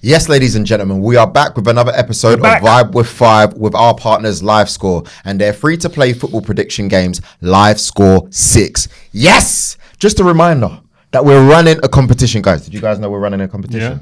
Yes, ladies and gentlemen, we are back with another episode of Vibe with 5 with our partners LiveScore and their free-to-play football prediction games, LiveScore 6. Yes! Just a reminder that we're running a competition, guys. Did you guys know we're running a competition? Yeah.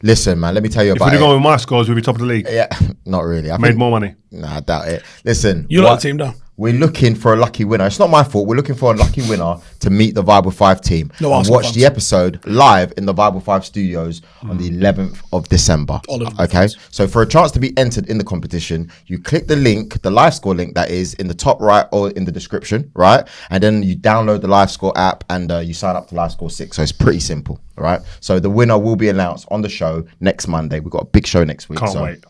Listen, man, let me tell you about it. If we'd have gone with my scores, we'd be top of the league. Yeah, not really. I made more money. Nah, I doubt it. Listen. You lot team down. We're looking for a lucky winner. It's not my fault. We're looking for a lucky winner to meet the Vibe with 5 team and watch the episode live in the Vibe with 5 studios on the 11th of December. Okay? So for a chance to be entered in the competition, you click the link, the LiveScore link that is in the top right or in the description, right? And then you download the LiveScore app and you sign up to LiveScore 6. So it's pretty simple, right? So the winner will be announced on the show next Monday. We've got a big show next week. Can't wait.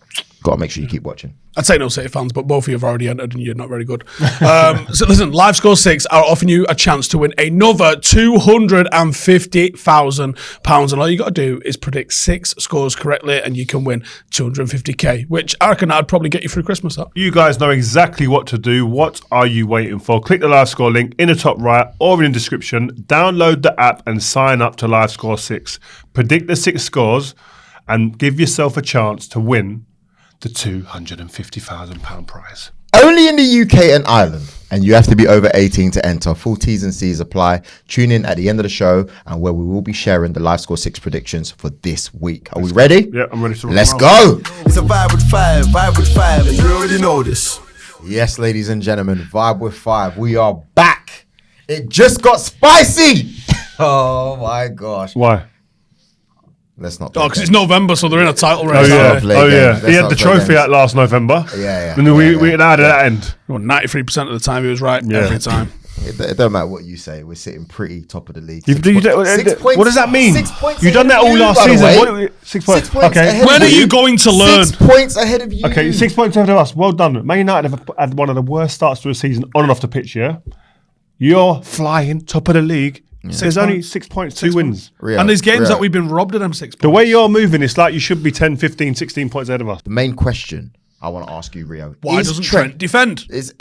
Got to make sure you keep watching. I'd say no City fans, but both of you have already entered and you're not very good. So listen, LiveScore 6 are offering you a chance to win another £250,000. And all you got to do is predict 6 scores correctly and you can win 250k, which I reckon I'd probably get you through Christmas. You guys know exactly what to do. What are you waiting for? Click the LiveScore link in the top right or in the description. Download the app and sign up to LiveScore 6. Predict the 6 scores and give yourself a chance to win the £250,000 prize. Only in the UK and Ireland, and you have to be over 18 to enter. Full T's and C's apply. Tune in at the end of the show, and where we will be sharing the LiveScore 6 predictions for this week. Are we ready? Yeah, I'm ready to rock. Let's go. It's a Vibe with 5, Vibe with 5, and you already know this. Yes, ladies and gentlemen, Vibe with 5. We are back. It just got spicy. Oh my gosh. Why? Let's not. Oh, because it's November, so they're in a title race. Oh yeah. He had the trophy out last November. Yeah. And we had at that end. Well, 93% of the time he was right every time. It don't matter what you say. We're sitting pretty top of the league. What does that mean? 6 points. You've done that all last season. 6 points. Okay. When are you going to learn? 6 points ahead of you. Okay, 6 points ahead of us. Well done. Man United have had one of the worst starts to a season on and off the pitch. Yeah, you're flying top of the league. Yeah. There's only 6 points, 2 wins. And there's games that we've been robbed of them 6 points. The way you're moving, it's like you should be 10, 15, 16 points ahead of us. The main question I want to ask you, Rio. Why doesn't Trent defend? Is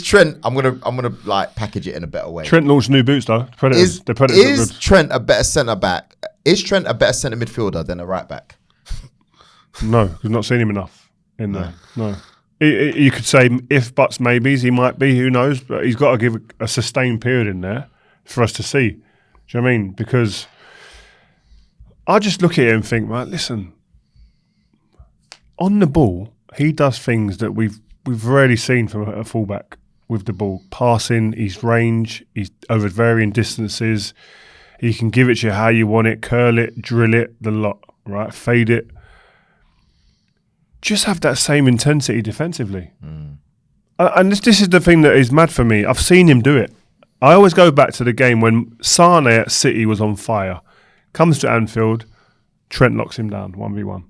Trent, I'm gonna like package it in a better way. Trent launched new boots though. Is Trent a better centre back? Is Trent a better centre midfielder than a right back? No, we've not seen him enough in there. No. You could say if, buts, maybes, he might be, who knows, but he's got to give a sustained period in there for us to see. Do you know what I mean? Because I just look at it and think, right, listen, on the ball, he does things that we've rarely seen from a fullback with the ball. Passing, his range, he's over varying distances. He can give it to you how you want it, curl it, drill it, the lot, right? Fade it. Just have that same intensity defensively. And this is the thing that is mad for me. I've seen him do it. I always go back to the game when Sane at City was on fire. Comes to Anfield, Trent locks him down, 1v1.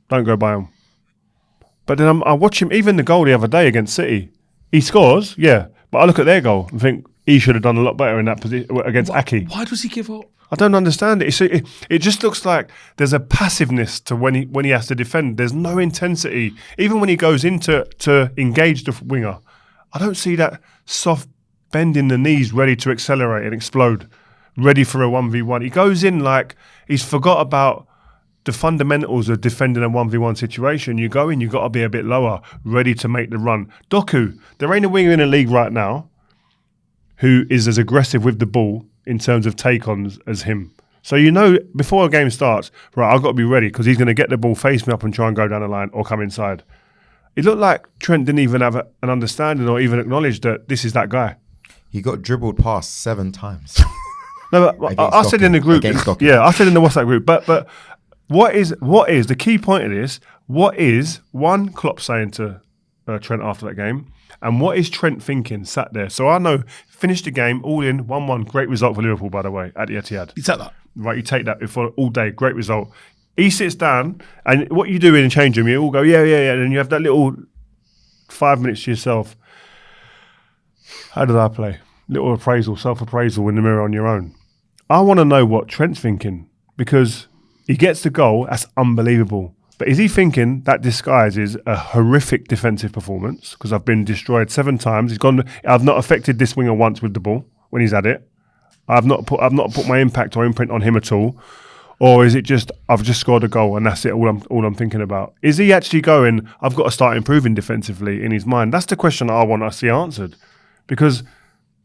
Don't go by him. But then I watch him, even the goal the other day against City. He scores, yeah, but I look at their goal and think he should have done a lot better in that position against Aki. Why does he give up? I don't understand it. It just looks like there's a passiveness to when he has to defend. There's no intensity. Even when he goes in to engage the winger, I don't see that soft bending the knees, ready to accelerate and explode, ready for a 1v1. He goes in like he's forgot about the fundamentals of defending a 1v1 situation. You go in, you've got to be a bit lower, ready to make the run. Doku, there ain't a winger in the league right now who is as aggressive with the ball in terms of take-ons as him. So you know, before a game starts, right, I've got to be ready because he's going to get the ball, face me up and try and go down the line or come inside. It looked like Trent didn't even have an understanding or even acknowledge that this is that guy. He got dribbled past 7 times. No, but I said in the group, I said in the WhatsApp group, but what is the key point of this? What is one Klopp saying to Trent after that game? And what is Trent thinking sat there? So I know, finished the game, all in, 1-1, great result for Liverpool, by the way, at the Etihad. You take that? Right, you take that for all day, great result. He sits down, and what you do in the change room, you all go, yeah, and then you have that little 5 minutes to yourself. How did I play? Little appraisal, self-appraisal in the mirror on your own. I want to know what Trent's thinking, because he gets the goal, that's unbelievable. But is he thinking that disguises a horrific defensive performance? Because I've been destroyed 7 times. I've not affected this winger once with the ball when he's had it. I've not put my impact or imprint on him at all. Or is it just, I've just scored a goal and that's it, all I'm thinking about? Is he actually going, I've got to start improving defensively in his mind? That's the question I want to see answered. Because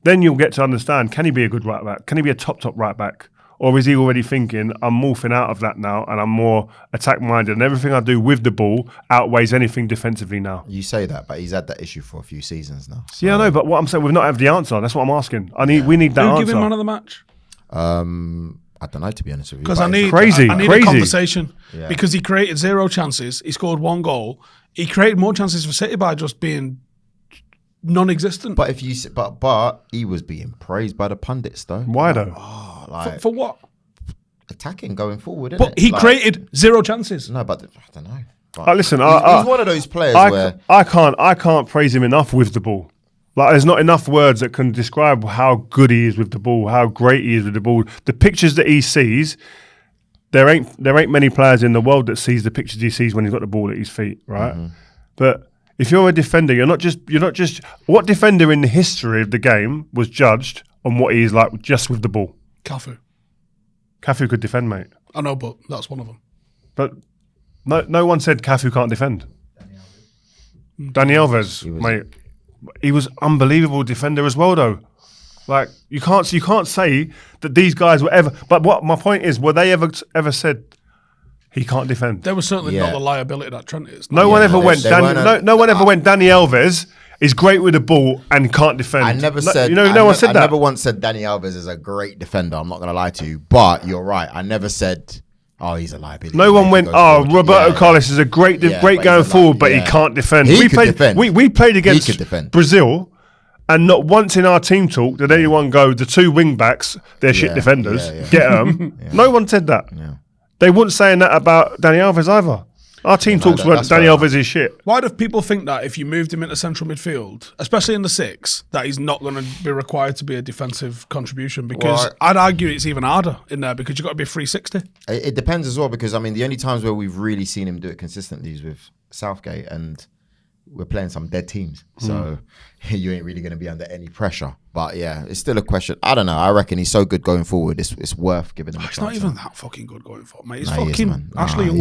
then you'll get to understand, can he be a good right back? Can he be a top right back? Or is he already thinking, I'm morphing out of that now and I'm more attack-minded and everything I do with the ball outweighs anything defensively now? You say that, but he's had that issue for a few seasons now. So. Yeah, I know, but what I'm saying, we've not had the answer. That's what I'm asking. We need that answer. Who give him man of the match? I don't know, to be honest with you. Because I need a conversation. Yeah. Because he created 0 chances. He scored 1 goal. He created more chances for City by just being non-existent. But if you, but he was being praised by the pundits though. Why though? For what? Attacking going forward. But he created 0 chances. No, but I don't know. Listen, he's one of those players where I can't praise him enough with the ball. Like, there's not enough words that can describe how good he is with the ball, how great he is with the ball. The pictures that he sees, there ain't many players in the world that sees the pictures he sees when he's got the ball at his feet, right? Mm-hmm. But if you're a defender, you're not just. What defender in the history of the game was judged on what he is like just with the ball? Cafu could defend, mate. I know, but that's one of them. But no one said Cafu can't defend. Dani Alves, mate. He was unbelievable defender as well, though. Like you can't say that these guys were ever. But what my point is, were they ever said he can't defend? They were certainly not the liability that Trent is. No one ever went. No one ever went. Dani Alves is great with the ball and can't defend. I never said. No one said that. I never once said Dani Alves is a great defender. I'm not going to lie to you, but you're right. I never said. Oh, he's a liability. No one went, Roberto Carlos is a great going forward, but he can't defend. We played against Brazil, and not once in our team talk did anyone go, the 2 wing backs, they're shit defenders, get them. No one said that. Yeah. They weren't saying that about Dani Alves either. Our team talks about Dani Alves is shit. Why do people think that if you moved him into central midfield, especially in the 6, that he's not going to be required to be a defensive contribution? Because I'd argue it's even harder in there because you've got to be 360. It depends as well because, I mean, the only times where we've really seen him do it consistently is with Southgate and we're playing some dead teams. So you ain't really going to be under any pressure. But yeah, it's still a question. I don't know. I reckon he's so good going forward. It's worth giving him a chance. He's not even that fucking good going forward, mate. He's fucking Ashley. He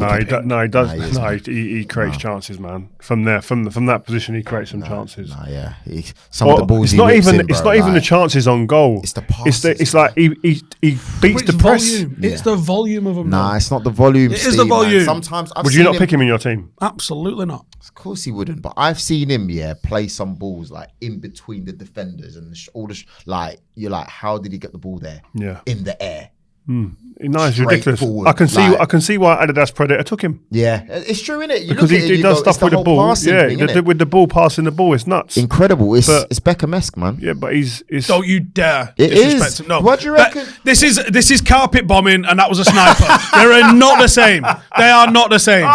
does. He creates chances, man. From that position, he creates some chances. Some of the balls. It's not even the chances on goal. It's the passes. It's like he beats the press. It's the volume of them. Nah, it's not the volume. It is the volume. Sometimes would you not pick him in your team? Absolutely not. Of course he wouldn't. But I've seen him, play some balls like in between the defenders and like you're like, how did he get the ball there? Yeah, in the air. Nice, ridiculous. Forward, I can see why Adidas Predator took him. Yeah, it's true, isn't it? Because he does stuff with the ball. Yeah, with the ball, passing the ball, it's nuts. Incredible. It's Beckham-esque, man. Yeah, but he's. Don't you dare! It is. No. What do you reckon? This is carpet bombing, and that was a sniper. They're not the same. They are not the same.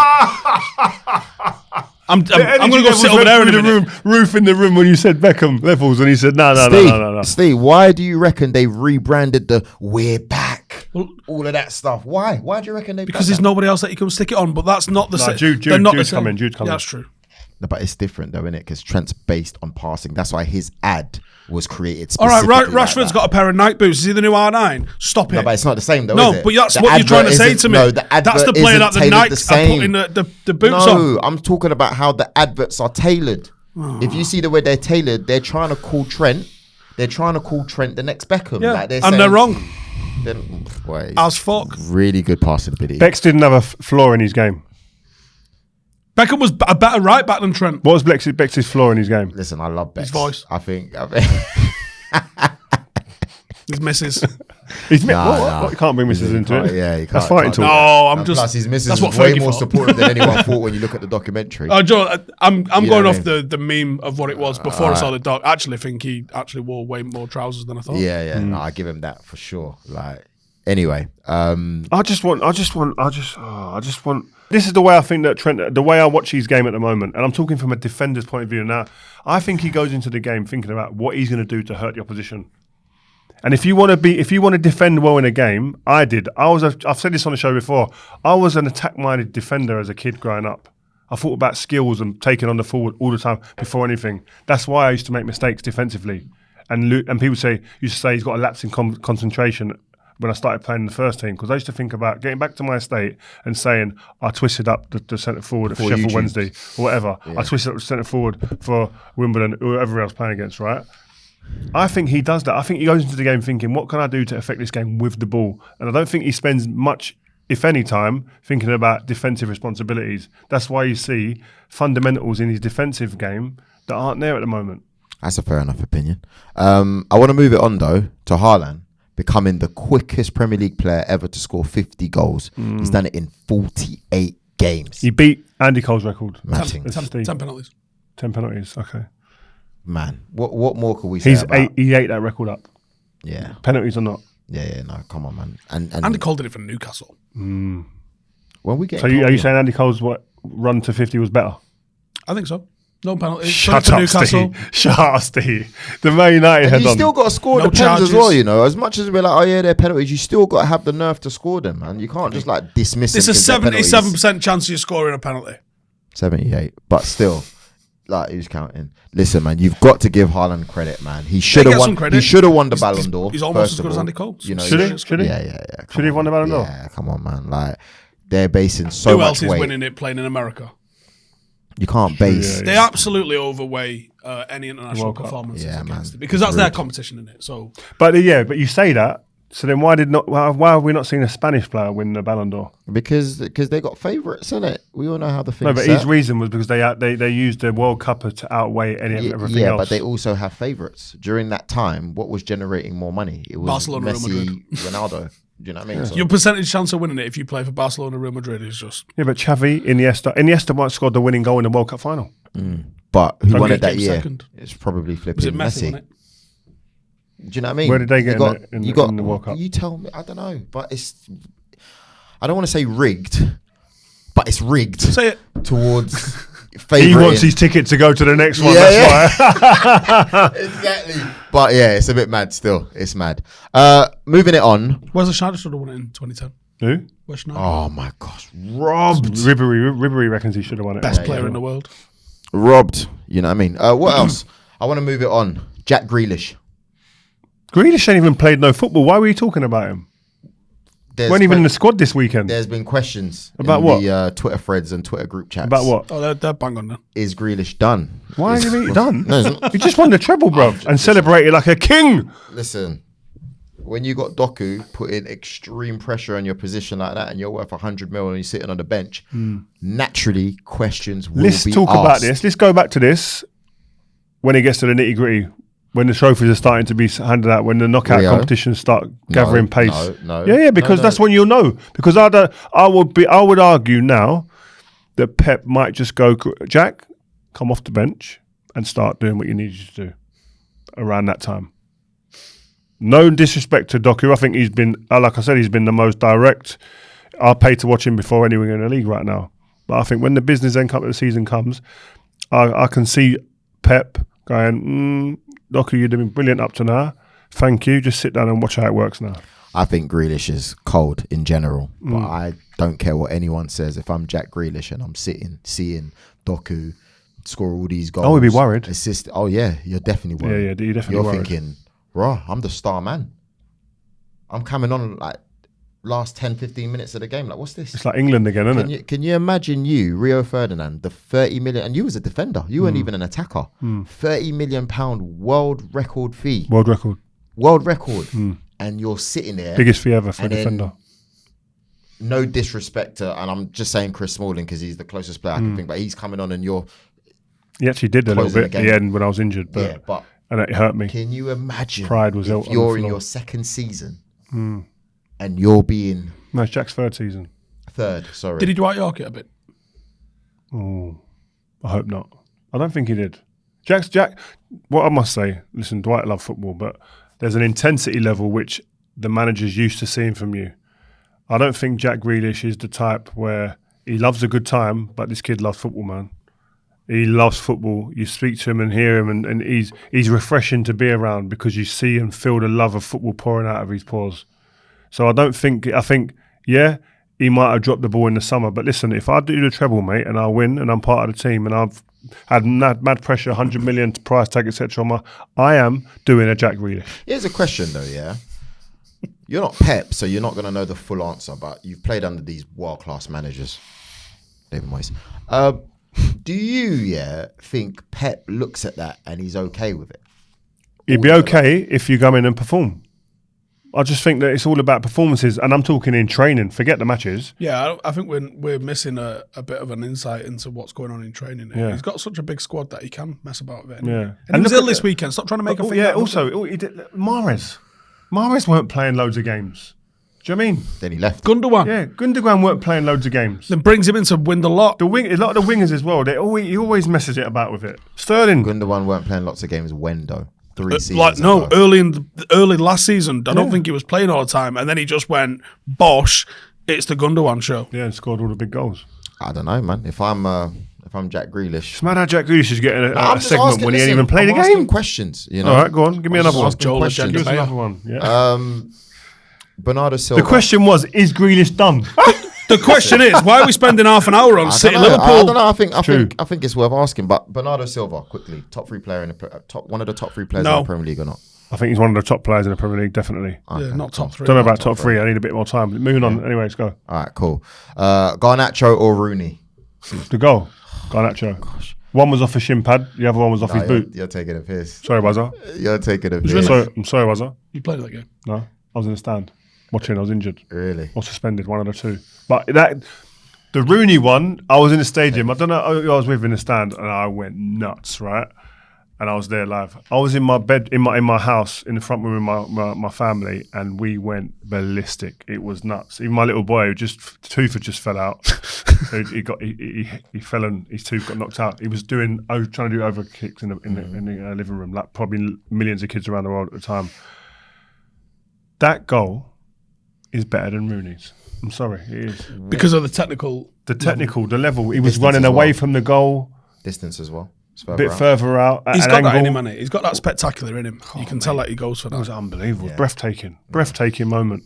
I'm going to go sit over there in the roof in the room when you said Beckham levels, and he said no. Steve, why do you reckon they rebranded the "We're Back"? All of that stuff. Why? Why do you reckon they? Because there's nobody else that you can stick it on. But that's not the same. Jude's coming. Yeah, that's true. No, but it's different though, isn't it? Because Trent's based on passing. That's why his ad was created all right, specifically. Rashford's got a pair of Nike boots. Is he the new R9? Stop it. No, but it's not the same though, no, is it? But that's what you're trying to say to me. No, the advert that's the player that the Nike are putting the boots on. No, I'm talking about how the adverts are tailored. If you see the way they're tailored, they're trying to call Trent the next Beckham. Yeah, like and they're wrong. Boy, as fuck. Really good passing ability. Bex didn't have a flaw in his game. Beckham was a better right back than Trent. What was Bex's flaw in his game? Listen, I love Bex. His voice. I think his misses. What? You can't bring misses into it. Yeah, you can't. That's fighting talk. No, I'm just. Plus, his misses was way more supportive than anyone thought when you look at the documentary. Oh, Joe, I'm going off the meme of what it was before I saw the doc. I actually think he actually wore way more trousers than I thought. Yeah. No, I give him that for sure. Like, anyway, I just want. This is the way I think that Trent, the way I watch his game at the moment, and I'm talking from a defender's point of view now. I think he goes into the game thinking about what he's going to do to hurt the opposition. And if you want to defend well in a game, I've said this on the show before. I was an attack-minded defender as a kid growing up. I thought about skills and taking on the forward all the time before anything. That's why I used to make mistakes defensively. And people used to say he's got a lapse in concentration when I started playing in the first team, because I used to think about getting back to my estate and saying I twisted up the centre forward for Sheffield Wednesday or whatever. Yeah. I twisted up the centre forward for Wimbledon, whoever else playing against, right? I think he does that. I think he goes into the game thinking, what can I do to affect this game with the ball? And I don't think he spends much, if any, time thinking about defensive responsibilities. That's why you see fundamentals in his defensive game that aren't there at the moment. That's a fair enough opinion. I want to move it on, though, to Haaland becoming the quickest Premier League player ever to score 50 goals. He's done it in 48 games. He beat Andy Cole's record. 10 penalties. 10 penalties, okay. Man, what more could we say about? He ate that record up. Yeah. Penalties or not. Yeah, no, come on, man. And Andy Cole did it for Newcastle. When we get are you saying Andy Cole's run to 50 was better? I think so. No penalties. Shut up, Newcastle. Shut up, Steve. The Man United head on. You still got to score the pens as well, you know. As much as we're like, oh yeah, they're penalties, you still got to have the nerve to score them, man. You can't just like dismiss them. There's a 77% chance you're scoring a penalty. 78, but still. Like, who's counting? Listen, man, you've got to give Haaland credit, man. He should have won. He should have won the Ballon d'Or. He's almost as good as Andy Cole. You know, should he? Yeah. Should he have won the Ballon d'Or? Yeah, come on, man. Like, they're basing so much weight. Who else is winning it playing in America? You can't base. They absolutely overweigh any international performances against it because that's their competition in it. So, but you say that. So then why have we not seen a Spanish player win the Ballon d'Or? Because they got favourites, innit? We all know how the thing. No, but his reason was because they used the World Cup to outweigh everything else. Yeah, but they also have favourites. During that time, what was generating more money? It was Barcelona, Messi, Real Madrid. Ronaldo. Do you know what I mean? So your percentage chance of winning it if you play for Barcelona, Real Madrid is just... Yeah, but Xavi, Iniesta might have scored the winning goal in the World Cup final. But who won it that year? Second. It's probably flipping Was it Messi. Messi? Do you know what I mean? Where did they get in the World Cup? You tell me. I don't know. But I don't want to say rigged, but it's rigged. Say it. Towards he wants his ticket to go to the next one. That's why. Exactly. But yeah, it's a bit mad still. It's mad. Moving it on. Wesley Sneijder should have won it in 2010. Who? Wesley Sneijder. Oh my gosh. Robbed. Ribery reckons he should have won it. Best player in the world. Robbed. You know what I mean? What else? I want to move it on. Jack Grealish. Grealish ain't even played no football. Why were you talking about him? Weren't even in the squad this weekend. There's been questions about in what? The Twitter threads and Twitter group chats. About what? Oh, they're bang on now. Is Grealish done? Why do you think he's done? No, it's not. He just won the treble, bro, and celebrated like a king. Listen, when you got Doku putting extreme pressure on your position like that and you're worth 100 mil and you're sitting on the bench, naturally questions will be asked. Let's talk about this. Let's go back to this when it gets to the nitty gritty. When the trophies are starting to be handed out, when the knockout competitions start gathering pace, because that's when you'll know. Because I would argue now that Pep might just go, Jack, come off the bench and start doing what you need you to do around that time. No disrespect to Doku, I think he's been, like I said, he's been the most direct. I'll pay to watch him before anyone in the league right now. But I think when the business end of the season comes, I can see Pep going, Doku, you've been brilliant up to now. Thank you. Just sit down and watch how it works now. I think Grealish is cold in general, but I don't care what anyone says. If I'm Jack Grealish and I'm seeing Doku score all these goals, I would be worried. Assist. Oh yeah, you're definitely worried. Yeah, you're definitely worried. Thinking, raw, I'm the star man. I'm coming on like last 10, 15 minutes of the game. Like, what's this? It's like England again, isn't it? Can you imagine Rio Ferdinand, the 30 million, and you was a defender. You weren't even an attacker. 30 million pound world record fee. World record. And you're sitting there. Biggest fee ever for a defender. No disrespect to, and I'm just saying Chris Smalling because he's the closest player I can think, but he's coming on and you're... He actually did a little bit at the end when I was injured, but and it hurt me. Can you imagine Pride was if you're in your second season and you're being... No, it's Jack's third season. Third, sorry. Did he Dwight York it a bit? Oh, I hope not. I don't think he did. Jack, what I must say, listen, Dwight loved football, but there's an intensity level which the manager's used to seeing from you. I don't think Jack Grealish is the type where he loves a good time, but this kid loves football, man. He loves football. You speak to him and hear him, and he's refreshing to be around because you see and feel the love of football pouring out of his pores. So I think, he might have dropped the ball in the summer, but listen, if I do the treble, mate, and I win and I'm part of the team and I've had mad pressure, 100 million price tag, etc., I am doing a Jack Grealish. Here's a question though, yeah? you're not Pep, so you're not going to know the full answer, but you've played under these world-class managers. David Moyes. Do you, think Pep looks at that and he's okay with it? He'd be okay if you come in and perform. I just think that it's all about performances, and I'm talking in training. Forget the matches. Yeah, I think we're missing a bit of an insight into what's going on in training. Yeah. He's got such a big squad that he can mess about with it. Anyway. Yeah, and he was ill this weekend. Stop trying to make a thing. Yeah, also, Mahrez weren't playing loads of games. Do you know what I mean? Then he left. Gundogan. Yeah, Gundogan weren't playing loads of games. Then brings him in to win the lot. A lot of the wingers as well. He always messes it about with it. Sterling. Gundogan weren't playing lots of games when, though? 3 seasons ago. early last season. I don't think he was playing all the time. And then he just went, bosh, it's the Gundogan show. Yeah, and scored all the big goals. I don't know, man. If I'm Jack Grealish. It's mad how Jack Grealish is getting a segment when he ain't even played a game. Asking questions, you know. All right, go on. Give me another one. Joel Legend. Give us another one. Yeah. Bernardo Silva. The question was, is Grealish done? The question is, why are we spending half an hour on City Liverpool? I don't know. I think it's worth asking. But Bernardo Silva, quickly, top 3 player in the one of the top 3 players in the Premier League or not? I think he's one of the top players in the Premier League, definitely. Okay. Yeah, not top 3. Don't know about top 3. I need a bit more time. Moving on. Anyway, let's go. All right, cool. Garnacho or Rooney? The goal. Garnacho. Gosh. One was off a shin pad. The other one was off his boot. You're taking a piss. Sorry, Wazza. You're taking a piss. I'm sorry, Wazza. You played that game? No, I was in the stand watching. I was injured. Really? Or suspended, one of the two. But the Rooney one, I was in the stadium. I don't know who I was with in the stand, and I went nuts, right? And I was there live. I was in my bed, in my house, in the front room with my family, and we went ballistic. It was nuts. Even my little boy, tooth had just fell out. he fell and his tooth got knocked out. He was trying to do over kicks in the living room, like probably millions of kids around the world at the time. That goal is better than Rooney's. I'm sorry, it is. Because of the technical. The level. He was running away from the goal. Distance as well. A bit further out. He's got that in him, hasn't he? He's got that spectacular in him. You can tell that he goes for that. It was unbelievable. Yeah. Breathtaking moment.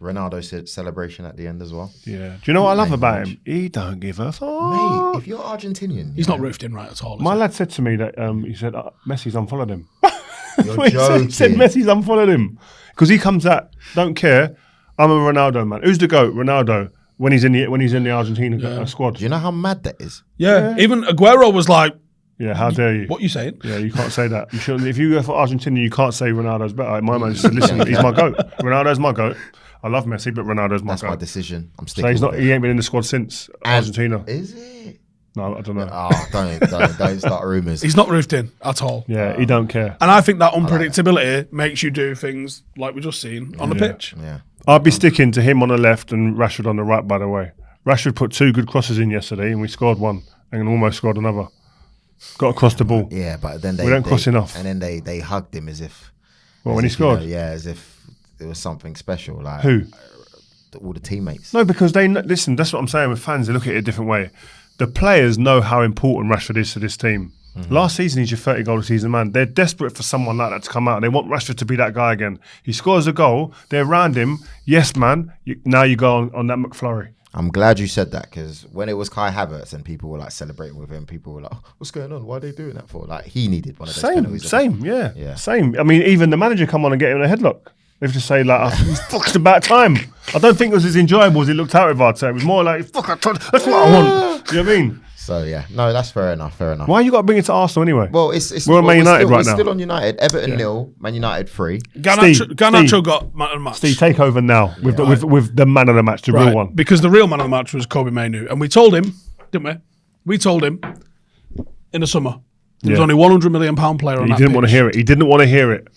Ronaldo celebration at the end as well. Yeah. Do you know what I love about him? He don't give a fuck. Mate, if you're Argentinian. He's not roofed in right at all. My lad said to me that he said, Messi's unfollowed him. You're joking. He said Messi's unfollowed him. Because he comes out, don't care. I'm a Ronaldo man. Who's the GOAT? Ronaldo. When he's in the Argentina squad. Do you know how mad that is? Yeah. Even Aguero was like, yeah, how dare you? What you saying? Yeah, you can't say that. You shouldn't. If you go for Argentina, you can't say Ronaldo's better. My man said, listen, he's my GOAT. Ronaldo's my GOAT. I love Messi, but Ronaldo's my GOAT. That's my decision. I'm sticking so he ain't been in the squad since Argentina. Is it? No, I don't know. Oh, don't start rumours. He's not roofed in at all. Yeah, he don't care. And I think that unpredictability makes you do things like we just seen on the pitch. Yeah. I'd be sticking to him on the left and Rashford on the right, by the way. Rashford put 2 good crosses in yesterday and we scored one and almost scored another. Got across the ball. Yeah, but then we don't cross enough. And then they hugged him as if... Well, when he scored? As if it was something special. Like who? All the teammates. No, because listen, that's what I'm saying with fans. They look at it a different way. The players know how important Rashford is to this team. Mm-hmm. Last season, he's your 30-goal a season man. They're desperate for someone like that to come out. They want Rashford to be that guy again. He scores a goal. They're around him. Yes, man. Now you go on that McFlurry. I'm glad you said that because when it was Kai Havertz and people were like celebrating with him, people were like, what's going on? Why are they doing that for? Like, he needed one of those penalties. Same. I mean, even the manager come on and get him in a headlock. They have to say, like, it's about time. I don't think it was as enjoyable as it looked out with Arteta. It was more like, that's what I want. You know what I mean? So, yeah. No, that's fair enough. Why you got to bring it to Arsenal anyway? Well, we're on Man United right now. We're still on United. Everton 0, Man United 3. Garnacho got man of the match. Steve, take over now with the man of the match, the real one. Because the real man of the match was Kobbie Mainoo. And we told him, didn't we? We told him in the summer. There was only £100 million player on that pitch. He didn't want to hear it. He didn't want to hear it.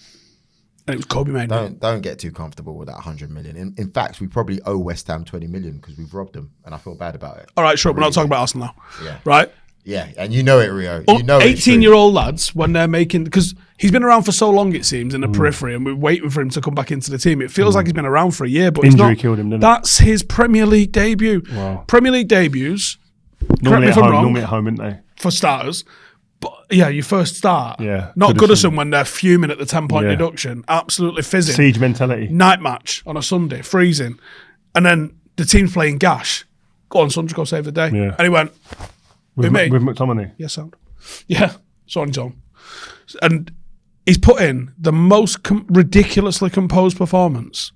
And it was Kobbie Mainoo. Don't get too comfortable with that 100 million. In fact, we probably owe West Ham 20 million because we've robbed them, and I feel bad about it. All right, sure. We're not talking about Arsenal now. Yeah. Right? Yeah, and you know it, Rio. You know 18-year-old lads, when they're making... Because he's been around for so long, it seems, in the periphery, and we're waiting for him to come back into the team. It feels like he's been around for a year, but Injury killed him, didn't it? That's his Premier League debut. Wow. Premier League debuts, normally at home, isn't they? For starters. But yeah, your first start. Yeah. Not Goodison when they're fuming at the 10-point deduction. Absolutely fizzing. Siege mentality. Night match on a Sunday, freezing. And then the team's playing gash. Go on, son, just go save the day. Yeah. And he went, with me? With McTominay? Yes, sound. Yeah, sorry, Tom. And he's put in the most ridiculously composed performance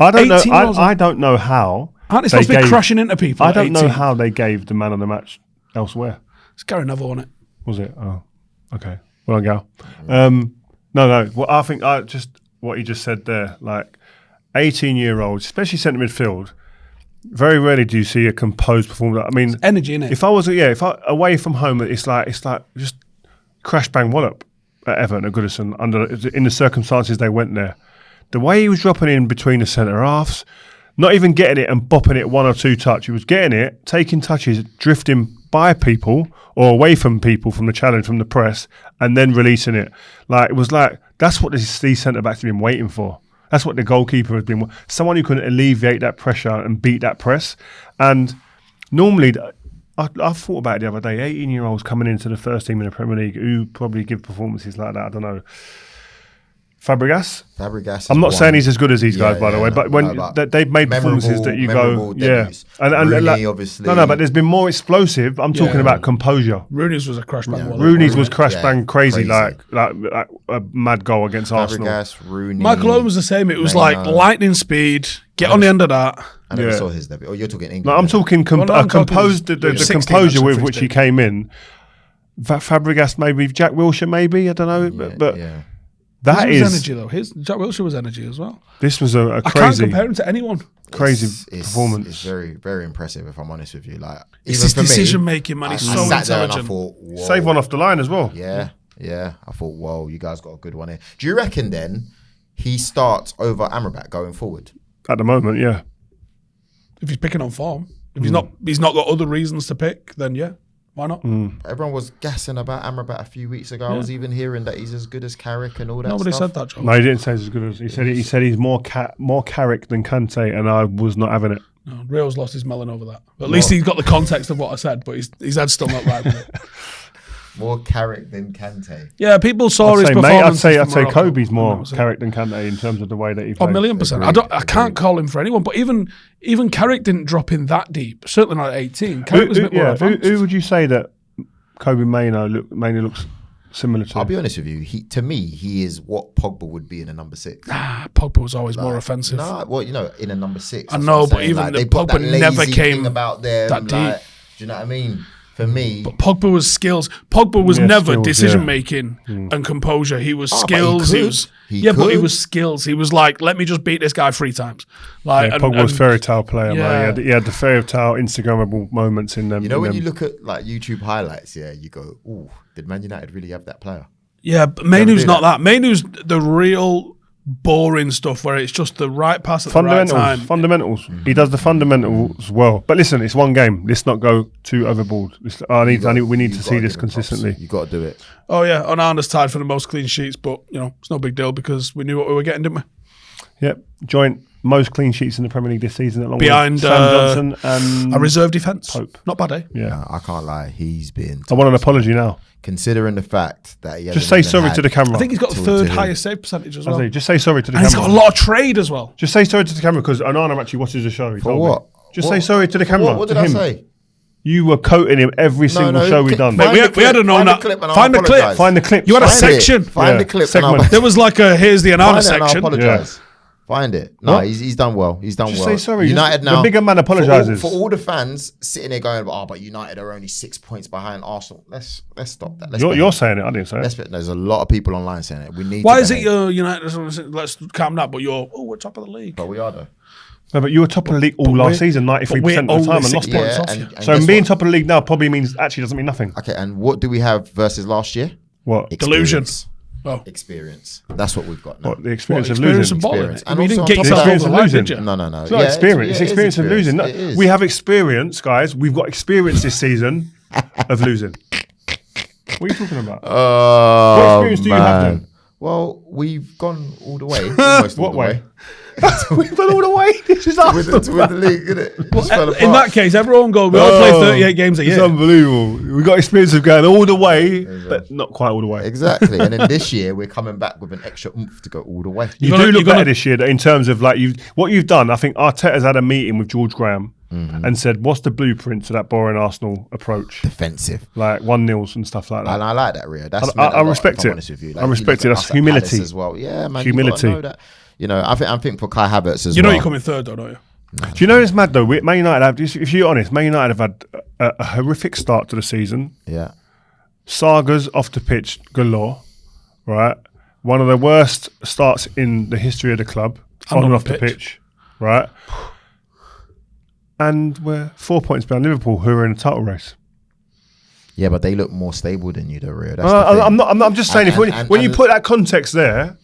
I don't know. I don't know how. Aren't they supposed to be crashing into people? I don't know how they gave the man of the match elsewhere. It's Gary Neville on it. Was it? Oh, okay. Well done, Gal. No. Well, I think just what he just said there, like 18-year-olds, especially centre midfield. Very rarely do you see a composed performance. I mean, it's energy in it. If I away from home, it's like just crash bang wallop at Everton at Goodison in the circumstances they went there. The way he was dropping in between the centre halves, not even getting it and bopping it one or two touch. He was getting it, taking touches, drifting by people or away from people from the challenge, from the press, and then releasing it. Like it was like that's what these centre backs have been waiting for. That's what the goalkeeper has been. Someone who can alleviate that pressure and beat that press. And normally, I thought about it the other day, 18-year-olds coming into the first team in the Premier League who probably give performances like that. I don't know. Fabregas. I'm not saying he's as good as these guys, by the way, but when they've made performances that you go, and Rooney, obviously. No, but there's been more explosive. I'm talking about composure. Rooney's was a crash bang. Rooney's was crash bang crazy, like a mad goal against Arsenal. Rooney. Michael Owen was the same. It was like lightning speed. Get on the end of that. I never saw his debut. Oh, you're talking England. No, I'm talking composed. The composure with which he came in. Fabregas, maybe Jack Wilshere, maybe I don't know, but. That is energy though. Jack Wilshere was energy as well. This was a crazy. I can't compare him to anyone. Crazy performance. It's very, very impressive. If I'm honest with you, like it's his decision making, man. He's so intelligent. I thought, save one off the line as well. Yeah. I thought, whoa, you guys got a good one here. Do you reckon then he starts over Amrabat going forward? At the moment, yeah. If he's picking on form, if he's not got other reasons to pick, then yeah. Why not? Everyone was gassing about Amrabat a few weeks ago. I was even hearing that he's as good as Carrick and all that. Nobody stuff. said that, John. No, he didn't say he's as good as. He said he's more Carrick than Kante, and I was not having it. No, Real's lost his melon over that. But at least he's got the context of what I said, but his head's still not right with it. More Carrick than Kante. Yeah, people saw his performance. I'd say Kobbie's more Carrick than Kante in terms of the way that he plays. 1,000,000%. I can't call him for anyone, but even Carrick didn't drop in that deep. Certainly not at 18. Carrick was a bit more advanced. Who would you say that Kobbie Mainoo looks similar to? I'll be honest with you. To me, he is what Pogba would be in a number 6. Pogba was always more offensive. Well, in a number 6. I know, but even Pogba never came about them, that deep. Do you know what I mean? For me, but Pogba was skills. Pogba was never decision making and composure. He was skills. But he was skills. He was like, let me just beat this guy 3 times. Like Pogba was fairy tale player. Man. He had the fairy tale Instagrammable moments in them. You know when you look at like YouTube highlights, you go, "Ooh, did Man United really have that player?" Yeah, but Mainoo's not that. Mainoo's the real boring stuff where it's just the right pass at the right time. Fundamentals. He does the fundamentals well. But listen, it's one game. Let's not go too overboard. We need to see this consistently. You got to do it. Oh yeah, Onana's tied for the most clean sheets, but it's no big deal because we knew what we were getting, didn't we? Yep, joint most clean sheets in the Premier League this season, along behind with Sam Johnson and a reserve defence. Pope. Not bad, eh? Yeah, no, I can't lie. He's been. I want an apology now. Considering the fact that he just say sorry to the camera. I think he's got the third highest save percentage as well. Just say sorry to the camera. And he's got a lot of trade as well. Just say sorry to the camera because Onana actually watches the show. For what? Just say sorry to the camera. What did I say? You were quoting him every single show we done. We had an Onana. Find the clip. Find the clip. You had a section. Find the clip. There was like a here's the Onana section. Apologise. Find it. No, he's done well. He's done well. Say sorry. United now. The bigger man apologises. For all the fans sitting there going, but United are only 6 points behind Arsenal. Let's stop that. You're saying it. I didn't say it. There's a lot of people online saying it. We need. Why is it you're United? Let's calm down. But we're top of the league. But we are though. No, but you were top of the league all last season, 93% of the time, and lost points. So being top of the league now probably means actually doesn't mean nothing. Okay, and what do we have versus last year? What? Delusion. Well, experience. That's what we've got now. What, the experience of losing? And you didn't get yourself over the line, did you? No. It's not experience. It's experience of losing. We have experience, guys. We've got experience this season of losing. What are you talking about? What experience do you have then? Well, we've gone all the way. Almost all the way. We've gone all the way. This is us. With the league, isn't it? In that case, everyone goes, we all play 38 games a year. It's unbelievable. We've got experience of going all the way, but not quite all the way. Exactly. And then this year, we're coming back with an extra oomph to go all the way. You do look better this year in terms of like what you've done. I think Arteta's had a meeting with George Graham and said, "What's the blueprint to that boring Arsenal approach? Defensive, like 1-0s and stuff like that." And I like that, Rio. I respect it. Like, I respect it. That's humility as well. Yeah, man. Humility. You know that. You know, I think for Kai Havertz as well. You know you're coming third, though, don't you? Do you know it's mad though? Man United have, if you're honest, Man United have had a horrific start to the season. Yeah. Sagas off the pitch galore, right? One of the worst starts in the history of the club, on and off the pitch, right? And we're 4 points behind Liverpool, who are in a title race. Yeah, but they look more stable than you, though, Rio. I'm just saying, when you put that context there,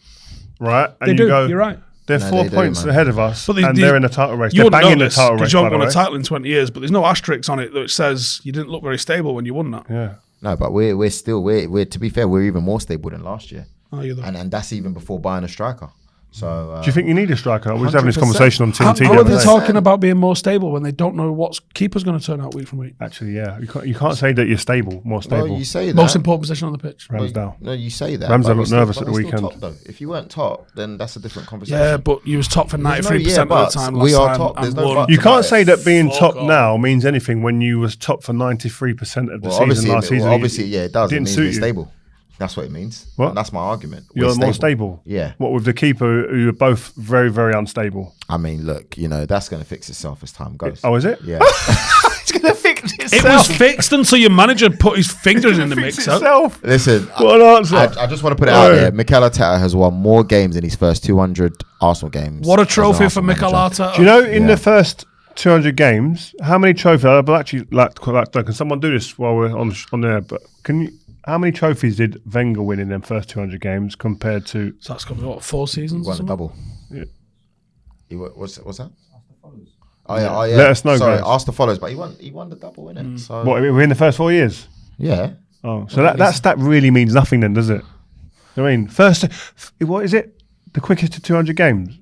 right? And you go, you're right. They're 4 points ahead of us, but they're in the title race. They're banging the title race, because you haven't won a title in 20 years, but there's no asterisk on it that says you didn't look very stable when you won that. Yeah. No, but we're still, to be fair, we're even more stable than last year. Oh, you're and that's even before buying a striker. So do you think you need a striker? We were having this conversation on TNT. How are they talking about being more stable when they don't know what keeper's going to turn out week from week? Actually, yeah. You can't say that you're stable, more stable. Well, you say that. Most important position on the pitch. Ramsdale. No, you say that. Ramsdale looked nervous at the weekend. Top, though. If you weren't top, then that's a different conversation. Yeah, but you was top for 93% of the time last we are time. top. There's no but you can't say that being top now means anything when you was top for 93% of the season last season. Obviously, yeah, it does. It means you're stable. That's what it means. What? And that's my argument. You're more stable. Yeah. What with the keeper who are both very, very unstable? I mean, look, that's going to fix itself as time goes. Oh, is it? Yeah. It's going to fix itself. It was fixed until your manager put his fingers in the mixer. Listen, what an answer. I just want to put it out there. Mikel Arteta has won more games in his first 200 Arsenal games. What a trophy for Mikel Arteta. Do you know in the first 200 games, how many trophies? I'd actually like can someone do this while we're on there? But can you? How many trophies did Wenger win in them first 200 games compared to? So that's got to be 4 seasons. He won a double. Yeah. What's that? Oh yeah. Let us know, Sorry, guys. ask the follows, but he won the double, innit? So What, we're in the first 4 years? yeah. Oh, so that stat really means nothing then, does it? I mean, what is it? The quickest to 200 games?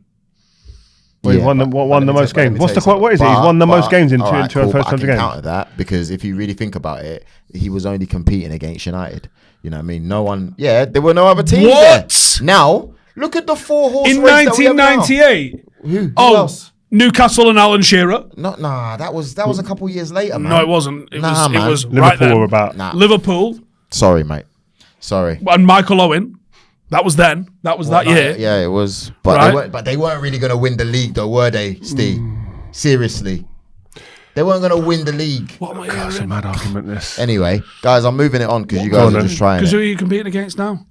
Well, he won the most games. What is it? He's won the most games in first 200 games. Counter that because if you really think about it, he was only competing against United. You know what I mean? No one. Yeah, there were no other teams. What? There. Now look at the 4-horse in race 1998. Who else? Newcastle and Alan Shearer. That was a couple years later, man. No, it wasn't. It was Liverpool right then. were about Liverpool. Sorry, mate. Sorry. And Michael Owen. That was then. That was that year. Yeah, it was. But they weren't really going to win the league, though, were they, Steve? Seriously. They weren't going to win the league. What am I That's a mad argument, this. Anyway, guys, I'm moving it on because you guys are just trying Because who are you competing against now?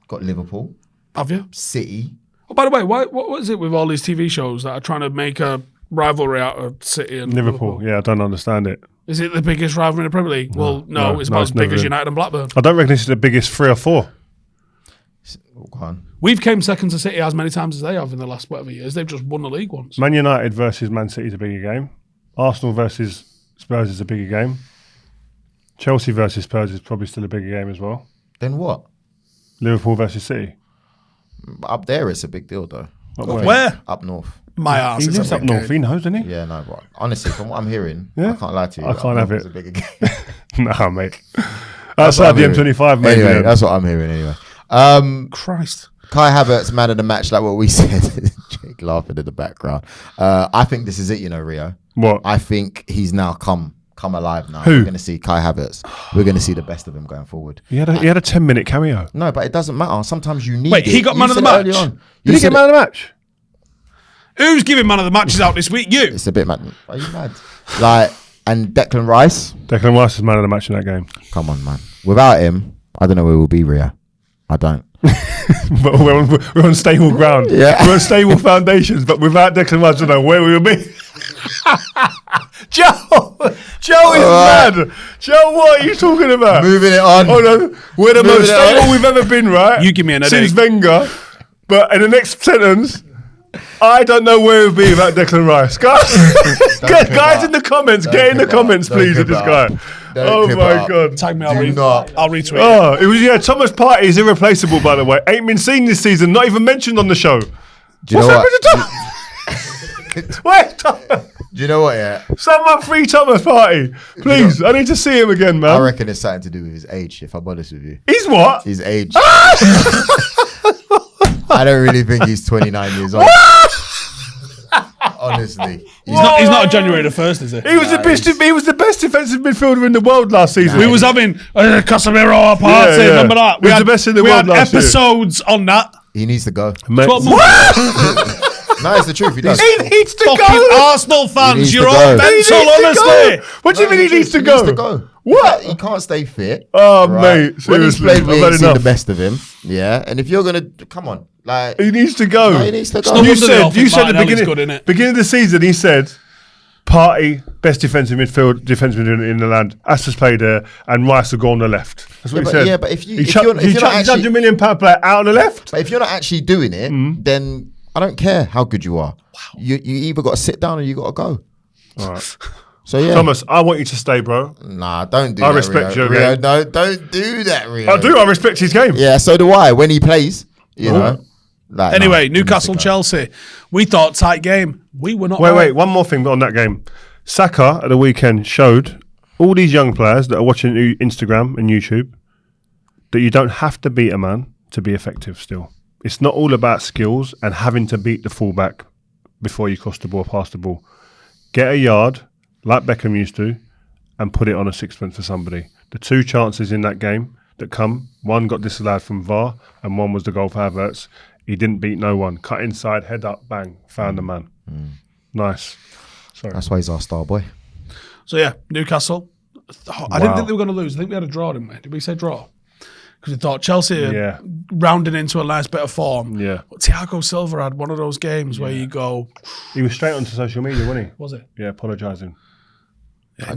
Got Liverpool. Have you? City. Oh, by the way, what is it with all these TV shows that are trying to make a rivalry out of City and Liverpool? Yeah, I don't understand it. Is it the biggest rivalry in the Premier League? Well, no, it's about as big as United and Blackburn. I don't reckon this is the biggest 3 or 4. Go on. We've came second to City as many times as they have in the last whatever years. They've just won the league once. Man United versus Man City is a bigger game. Arsenal versus Spurs is a bigger game. Chelsea versus Spurs is probably still a bigger game as well. Then what? Liverpool versus City. Up there, it's a big deal, though. Where? Up north. My ass. He lives up north. He knows, doesn't he? Yeah, no, but honestly, from what I'm hearing, Yeah? I can't lie to you. I can't have it. It's a bigger game. Nah, mate. Outside the M25, mate. Anyway, that's what I'm hearing anyway. Christ. Kai Havertz, man of the match, like what we said. Jake laughing in the background. I think this is it, Rio. What? I think he's now come alive now. Who? We're going to see Kai Havertz. We're going to see the best of him going forward. He had a 10-minute cameo. No, but it doesn't matter. Sometimes you need Wait, it. he got You man of the said it match? early on. Did he get man of the match? Who's giving man of the matches out this week? You. It's a bit mad. Are you mad? And Declan Rice. Declan Rice is man of the match in that game. Come on, man. Without him, I don't know where we'll be, Ria. I don't. But we're on stable ground. Yeah. We're on stable foundations, but without Declan Rice, I don't know where we'll be. Joe is mad. Joe, what are you talking about? Moving it on. Hold on. We're the most stable we've ever been, right? You give me an Since headache. Wenger. But in the next sentence, I don't know where we'll be without Declan Rice. Guys in the comments, get in the comments, please, with this guy. Oh my God. Tag me, not. I'll retweet it. Oh, it was, Thomas Partey is irreplaceable, by the way. Ain't been seen this season, not even mentioned on the show. Do you know happened to Thomas? Where's Thomas? Do you know what, yeah? Someone free Thomas Partey. Please, I need to see him again, man. I reckon it's something to do with his age, if I'm honest with you. He's what? His age. I don't really think he's 29 years old. Honestly. He's not a January the 1st, is he? He was the best defensive midfielder in the world last season. We was having Casemiro party. Yeah. Remember that? He was the best in the world last year. Episodes on that. He needs to go. 12 months. No, it's the truth. He does. He needs to Fucking go. Arsenal fans, you're to all go. mental, honestly. What do you mean he needs to go? What? He can't stay fit. Oh, right? mate. When he's Seriously. played, we ain't seen the best of him. Yeah. And if you're going to, come on. Like, He needs to go. no, he needs to go. no You wonder they all said think at the Martinelli's good, innit? beginning of the season, he said, Partey, best defensive midfielder in the land. Astor's played there, and Rice will go on the left. That's what he said. Yeah, but if he you're not actually, £100 million player out on the left. but if you're not actually doing it, then I don't care how good you are. Wow. You either got to sit down or you got to go. All right. So yeah, Thomas, I want you to stay, bro. nah, don't do I that. respect Rio. your Rio, game. no, don't do that, Rio. I do. I respect his game. Yeah, so do I. When he plays, you know. Like, Anyway, nah, Newcastle, Chelsea. We thought tight game. We were not. Wait. One more thing on that game. Saka at the weekend showed all these young players that are watching Instagram and YouTube that you don't have to beat a man to be effective still. It's not all about skills and having to beat the fullback before you cross the ball, pass the ball. Get a yard, like Beckham used to, and put it on a sixpence for somebody. The two chances in that game that come, one got disallowed from VAR and one was the goal for Havertz. He didn't beat no one. Cut inside, head up, bang, found the man. Nice. Sorry. That's why he's our star boy. So yeah, Newcastle. I didn't think they were going to lose. I think we had a draw, didn't we? Did we say draw? Because we thought Chelsea rounding into a nice bit of form. Yeah. But Thiago Silva had one of those games where you go. He was straight onto social media, wasn't he? Was it? Yeah, apologising.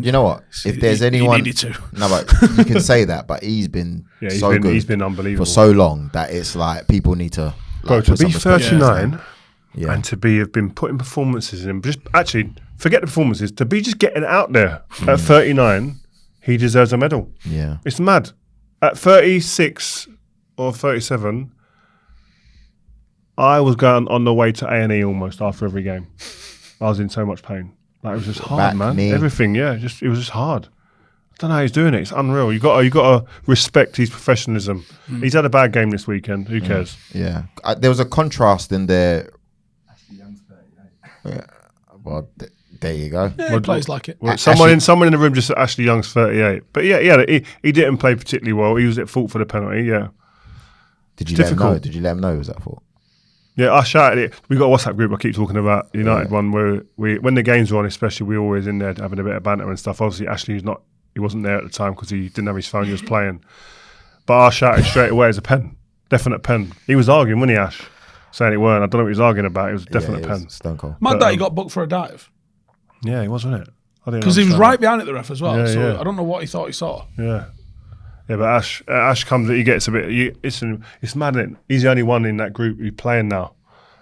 You know what? If there's anyone, he needed to. no, but you can say that. But he's been He's so been, good. He's been unbelievable for so long that it's like people need to. Bro, Like, to put some be respect on his 39 name. Yeah. and to have been putting performances in, just actually forget the performances, to be just getting out there at 39, he deserves a medal. Yeah. It's mad. At 36 or 37, I was going on the way to A&E almost after every game. I was in so much pain. Like, it was just hard, Back, man. knee. Everything, yeah. It was just hard. I don't know how he's doing it. It's unreal. You got to respect his professionalism. He's had a bad game this weekend. Who cares? Yeah. There was a contrast in there. Yeah. Well, there you go. Yeah, he plays like it. Well, someone in the room just said Ashley Young's 38. But yeah, he didn't play particularly well. He was at fault for the penalty. Yeah. Did you difficult. let him know? Did you let him know it was that fault? Yeah, I shouted it. We got a WhatsApp group I keep talking about, United one, where when the games were on, especially, we were always in there having a bit of banter and stuff. Obviously, Ashley he wasn't there at the time because he didn't have his phone, he was playing. But I shouted straight away as a pen. Definite pen. He was arguing, wasn't he, Ash? Saying it weren't. I don't know what he was arguing about. It was a definite pen. Stone cold. Mad that he got booked for a dive. Yeah, he was, wasn't it? Because he was right behind it, the ref, as well. Yeah, so yeah. I don't know what he thought he saw. Yeah. Yeah, but Ash comes, he gets a bit, it's mad, isn't it? He's the only one in that group who's playing now,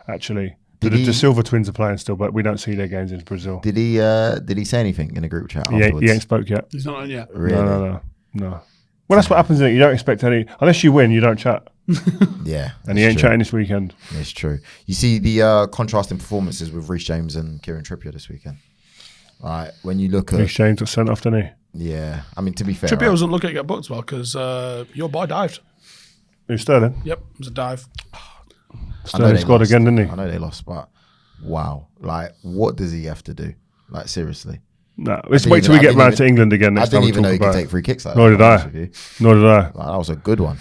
actually. The Silva twins are playing still, but we don't see their games in Brazil. Did he say anything in a group chat afterwards? He ain't spoke yet. He's not on yet. Really? No. Well, that's what happens, isn't it? You don't expect any, unless you win, you don't chat. Yeah. And he ain't chatting this weekend. It's true. You see the contrasting performances with Reece James and Kieran Trippier this weekend. Right, when you look at Reece James got sent off, didn't he? Yeah, I mean, to be fair, Trippier wasn't looking to get booked as well because your boy dived. Who's Sterling? Yep, it was a dive. Sterling scored again, didn't he? I know they lost, but wow, like, what does he have to do? Like, seriously. No, let's wait till we get round to England again next time. I didn't even know he could take free kicks like Nor that. did I. Nor did I. Like, that was a good one.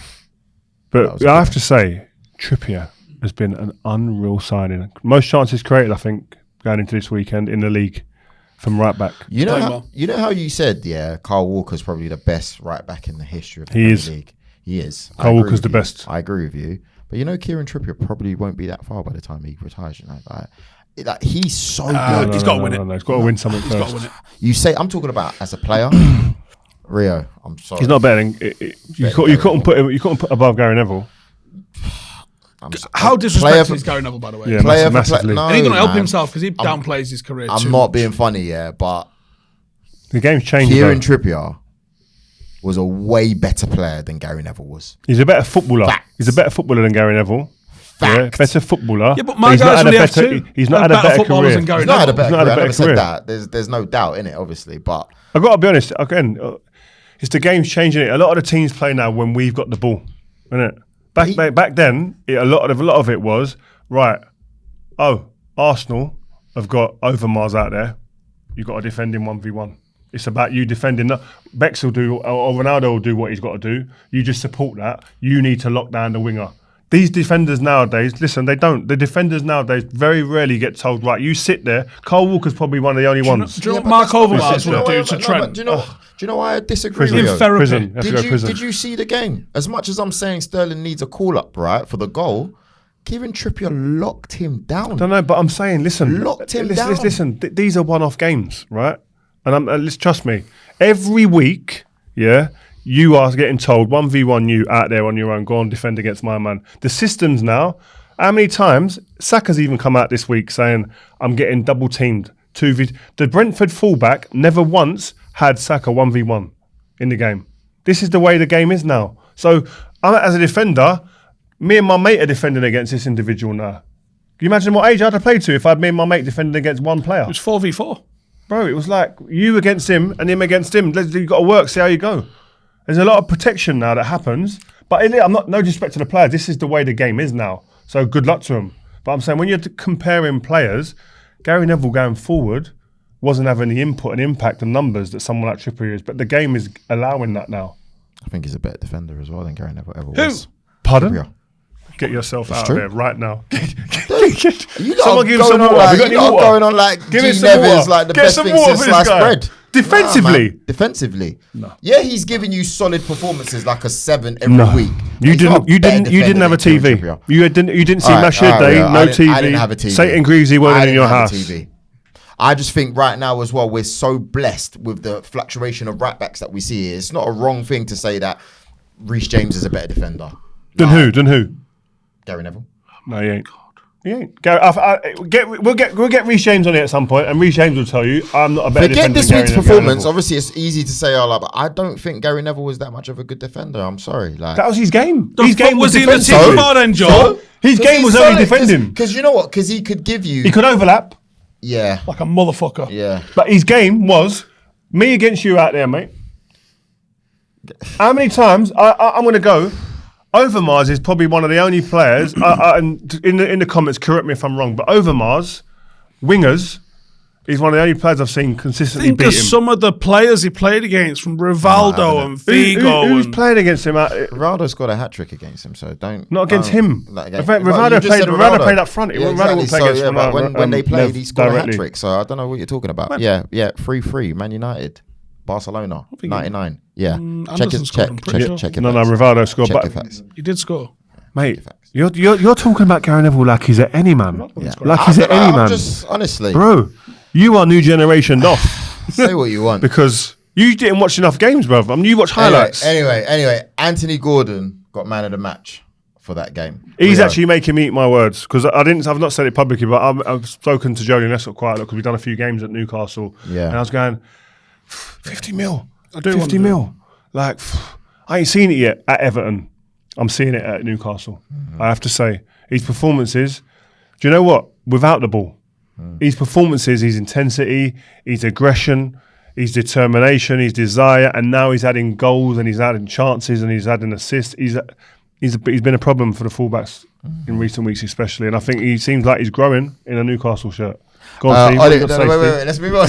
But I have to say, Trippier has been an unreal signing. Most chances created, I think, going into this weekend in the league from right back. You know how you said, Kyle Walker's probably the best right back in the history of the Premier League. He is. Kyle Walker's the best. I agree with you. But Kieran Trippier probably won't be that far by the time he retires. Like he's so good. He's got to win it. No, he's got to win something first. He's got to win it. You say, I'm talking about as a player. Rio, I'm sorry. He's not better than you couldn't put above Gary Neville. How disrespectful is Gary Neville, by the way? Yeah, massively. No, and he's going to help himself because he downplays his career. I'm not being funny, but the game's changed. Kieran Trippier was a way better player than Gary Neville was. He's a better footballer. Fact. He's a better footballer than Gary Neville. Fact. Better footballer. Yeah, but my guys really have too. He's not had a better career. Than Gary He's not had a Neville. better career. I never career. said that. There's no doubt in it, obviously, but I've got to be honest. Again, it's the game's changing it. A lot of the teams play now when we've got the ball, isn't it? Back then, a lot of it was right. Oh, Arsenal have got Overmars out there, you've got to defend him 1v1. It's about you defending. Bex will do, or Ronaldo will do what he's got to do. You just support that. You need to lock down the winger. These defenders nowadays, listen, they don't. The defenders nowadays very rarely get told, right, you sit there. Cole Walker's probably one of the only ones. Do you know what Mark Overmars would do to Trent? Do you know why I disagree with you? Prison. Did you see the game? As much as I'm saying Sterling needs a call-up, right, for the goal, Kieran Trippier locked him down. I don't know, but I'm saying, listen. Locked him down. Listen, these are one-off games, right? And trust me, every week, you are getting told 1v1 you out there on your own, go on defend against my man. The systems now, how many times, Saka's even come out this week saying, I'm getting double teamed. The Brentford fullback never once had Saka 1v1 in the game. This is the way the game is now. So as a defender, me and my mate are defending against this individual now. Can you imagine what age I'd have played to if I'd me and my mate defending against one player? It was 4v4. Bro, it was like you against him and him against him. You've got to work, see how you go. There's a lot of protection now that happens. But I'm not, no disrespect to the players, this is the way the game is now. So good luck to them. But I'm saying when you're comparing players, Gary Neville going forward wasn't having the input and impact and numbers that someone like Trippier is. But the game is allowing that now. I think he's a better defender as well than Gary Neville ever was. Pardon? Trippier. Get yourself out true. of there right now. Someone give him some water. Have you got any water? Going on like give G Neville's like the best thing since sliced bread. Defensively? Defensively. No. Yeah, he's giving you solid performances like a 7 every week. You didn't have a TV. You didn't see Match of the Day, no TV. I didn't have a TV. St. Greasy weren't in your house. TV. I just think right now as well, we're so blessed with the fluctuation of right backs that we see here. It's not a wrong thing to say that Reece James is a better defender. Than who? Gary Neville. No, he ain't. He ain't. Gary, we'll get Reece James on it at some point, and Reece James will tell you I'm not a better defender. Forget this week's performance. Obviously, it's easy to say, but I don't think Gary Neville was that much of a good defender. I'm sorry. That was his game. His game was in the team more than Joe. His game was only defending. Because you know what? Because he could give you. He could overlap. Yeah. Like a motherfucker. Yeah. But his game was me against you out there, mate. How many times I'm going to go? Overmars is probably one of the only players, and in the comments, correct me if I'm wrong, but Overmars, wingers, he's one of the only players I've seen consistently Think beat of him. some of the players he played against, from Rivaldo and Figo. Who's played against him? Rivaldo scored a hat-trick against him, so don't... Not against him. Rivaldo played up front. Yeah, Rivaldo played against him. But when they played, he scored a hat-trick, so I don't know what you're talking about. Yeah, 3-3, Man United. Barcelona, 99. Yeah. Check it. No, Rivaldo scored. But he did score. Mate, you're talking about Gary Neville like he's at any man. Yeah. Like he's at any man. Just honestly, bro, you are new generation off. Say what you want. Because you didn't watch enough games, bro. I mean, you watch highlights. Anyway, Anthony Gordon got man of the match for that game. He's actually making me eat my words because I've not said it publicly, but I've spoken to Jolie Nestle quite a lot because we've done a few games at Newcastle. Yeah. And I was going, 50 mil. I do 50 mil. Like, I ain't seen it yet at Everton. I'm seeing it at Newcastle. I have to say, his performances, do you know what? Without the ball, his performances, his intensity, his aggression, his determination, his desire, and now he's adding goals and he's adding chances and he's adding assists. He's been a problem for the fullbacks in recent weeks, especially. And I think he seems like he's growing in a Newcastle shirt. Go on, Steve. Wait. Let's move on.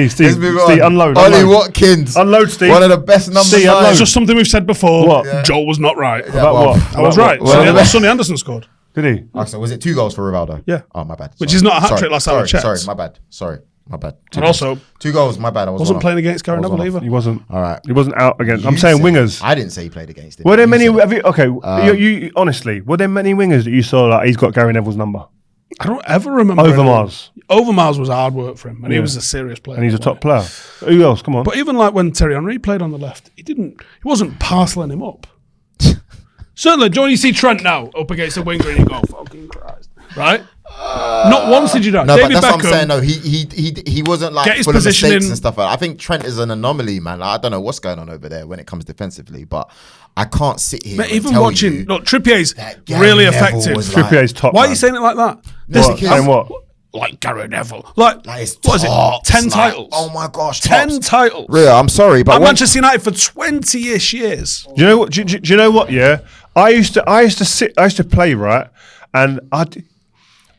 Steve, unload. Ollie Watkins. Unload, Steve. One of the best numbers. It's just something we've said before. What? Yeah. Joel was not right. About what? I was right. Sonny Anderson scored. Did he? So was it 2 goals for Rivaldo? Yeah. Oh, my bad. Which is not a hat-trick last time I checked. Sorry, my bad. And also, 2 goals, my bad. I wasn't playing against Gary Neville either. He wasn't. All right. He wasn't out against. I'm saying wingers. I didn't say he played against him. Were there many? You honestly, were there many wingers that you saw like he's got Gary Neville's number? I don't ever remember. Overmars was hard work for him, and he was a serious player. And he's a top player. Who else? Come on. But even like when Thierry Henry played on the left, he wasn't parceling him up. Certainly, do you see Trent now up against the winger and you go, fucking Christ, right? Not once did you know. No, David but that's Beckham, what I'm saying. No, he wasn't like full of mistakes and stuff. I think Trent is an anomaly, man. Like, I don't know what's going on over there when it comes defensively, but I can't sit here. But even watching, look, Trippier's really effective. Trippier's top. Why are you saying it like that? What? Like Gary Neville. Like what is it? 10 titles. Oh my gosh, 10 titles. Real, I'm sorry, but Manchester United for 20-ish years. Do you know what? Do you know what? Yeah, I used to play right, and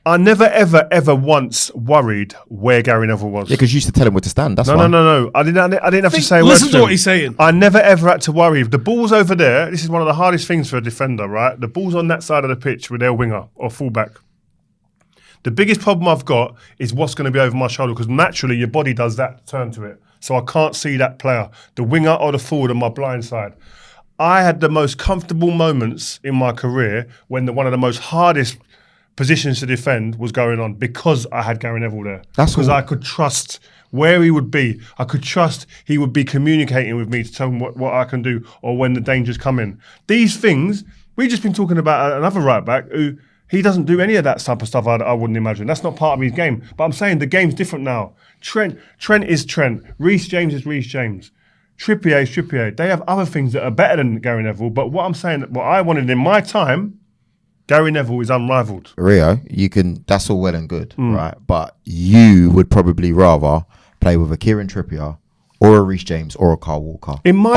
I never, ever once worried where Gary Neville was. Yeah, because you used to tell him where to stand. That's why. No. I didn't have to say. Listen to what he's saying. I never ever had to worry. If the ball's over there, this is one of the hardest things for a defender, right? The ball's on that side of the pitch with their winger or fullback. The biggest problem I've got is what's going to be over my shoulder, because naturally your body does that turn to it. So I can't see that player, the winger or the forward on my blind side. I had the most comfortable moments in my career when one of the most hardest positions to defend was going on, because I had Gary Neville there. That's because I could trust where he would be. I could trust he would be communicating with me to tell him what I can do or when the dangers come in. These things, we've just been talking about another right back who he doesn't do any of that type of stuff. I wouldn't imagine. That's not part of his game. But I'm saying the game's different now. Trent is Trent. Reece James is Reece James. Trippier is Trippier. They have other things that are better than Gary Neville. But what I'm saying, what I wanted in my time, Gary Neville is unrivaled. Rio, that's all well and good, right? But you would probably rather play with a Kieran Trippier or a Reece James or a Kyle Walker. In my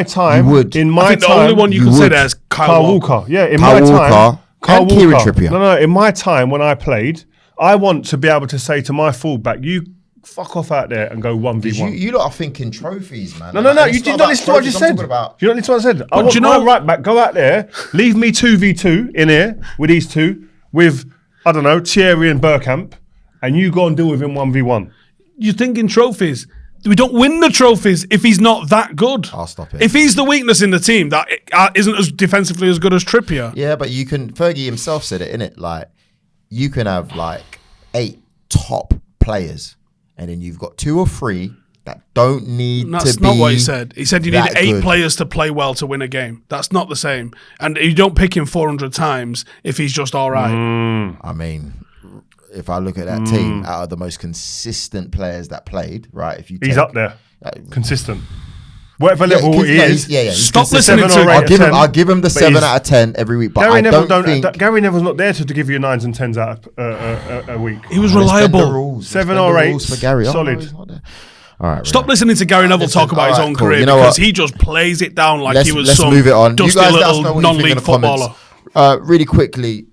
time, you would. I think the only one you could say there is Kyle Walker. Yeah, in Kyle my Walker time. and Kieran Trippier. No. In my time when I played, I want to be able to say to my fullback, you fuck off out there and go 1v1. You lot are thinking trophies, man. No. You did not listen to what I just said. You don't listen to what I said. I want my right back, go out there, leave me 2v2 in here with these two, with, I don't know, Thierry and Bergkamp, and you go and deal with him 1v1. You're thinking trophies. We don't win the trophies if he's not that good. I'll stop it. If he's the weakness in the team that isn't as defensively as good as Trippier. Yeah, but you can, Fergie himself said it, innit? Like, you can have like 8 top players, and then you've got 2 or 3 that don't need to be. That's not what he said. He said you need 8 good. players to play well to win a game. That's not the same. And you don't pick him 400 times if he's just all right. I mean, if I look at that team, out of the most consistent players that played, right? If you he's up there, consistent. Whatever level he is, stop listening to him. I'll give him the 7 out of 10 every week. But Gary Neville's not there to give you 9s and 10s out a week. He was reliable. 7 or 8 for Gary. solid. All right, stop listening to Gary Neville talk about his own career, because he just plays it down like he was some move it on. dusty little non-league footballer. Really quickly,